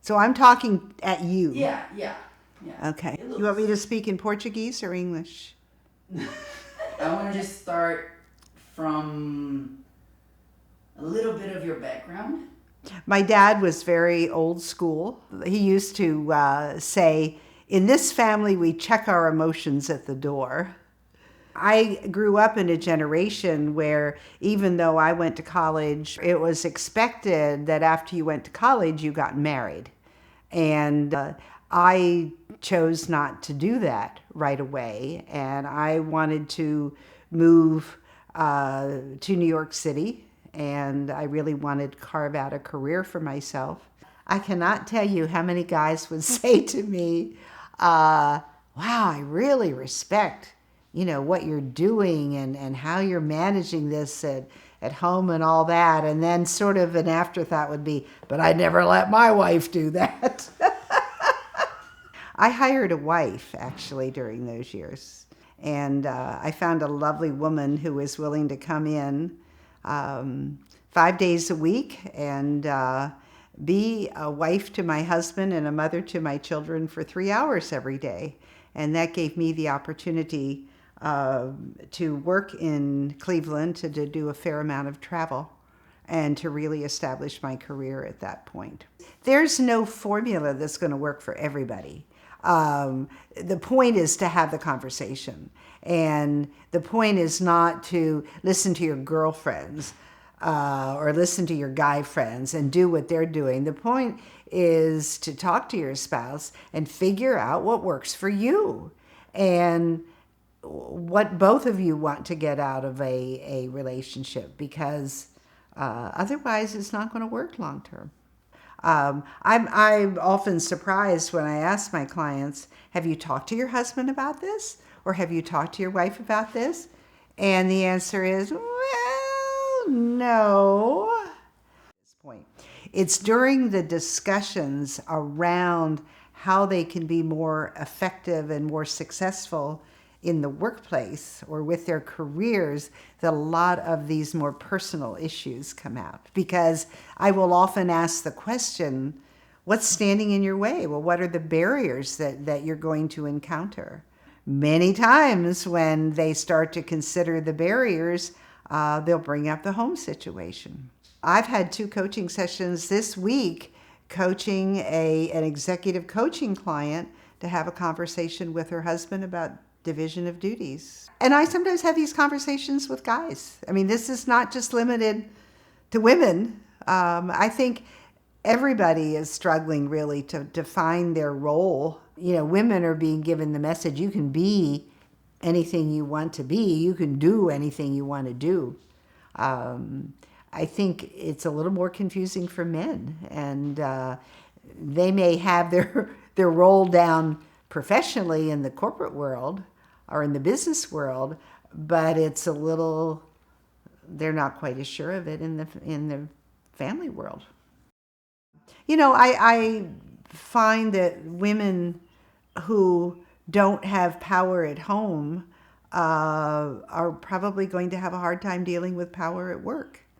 So I'm talking at you. Yeah. Okay. It looks. You want me to speak in Portuguese or English? I want to just start from a little bit of your background. My dad was very old school. He used to say, in this family, we check our emotions at the door. I grew up in a generation where even though I went to college, it was expected that after you went to college, you got married. And I chose not to do that right away. And I wanted to move to New York City. And I really wanted to carve out a career for myself. I cannot tell you how many guys would say to me, wow, I really respect, what you're doing and how you're managing this at home and all that. And then sort of an afterthought would be, but I never let my wife do that. I hired a wife actually during those years. And I found a lovely woman who was willing to come in 5 days a week and be a wife to my husband and a mother to my children for 3 hours every day. And that gave me the opportunity to work in Cleveland, to do a fair amount of travel, and to really establish my career at that point. There's no formula that's going to work for everybody. The point is to have the conversation. And the point is not to listen to your girlfriends or listen to your guy friends and do what they're doing. The point is to talk to your spouse and figure out what works for you and what both of you want to get out of a relationship, because otherwise it's not going to work long term. I'm often surprised when I ask my clients, have you talked to your husband about this? Or have you talked to your wife about this? And the answer is, well, no. It's during the discussions around how they can be more effective and more successful in the workplace or with their careers that a lot of these more personal issues come out. Because I will often ask the question, what's standing in your way? Well, what are the barriers that you're going to encounter? Many times when they start to consider the barriers, they'll bring up the home situation. I've had 2 coaching sessions this week coaching an executive coaching client to have a conversation with her husband about division of duties. And I sometimes have these conversations with guys. I mean, this is not just limited to women. I think everybody is struggling really to define their role. Women are being given the message, you can be anything you want to be, you can do anything you want to do. I think it's a little more confusing for men, and they may have their role down professionally in the corporate world or in the business world, but it's a little, they're not quite as sure of it in the family world. I find that women who don't have power at home are probably going to have a hard time dealing with power at work.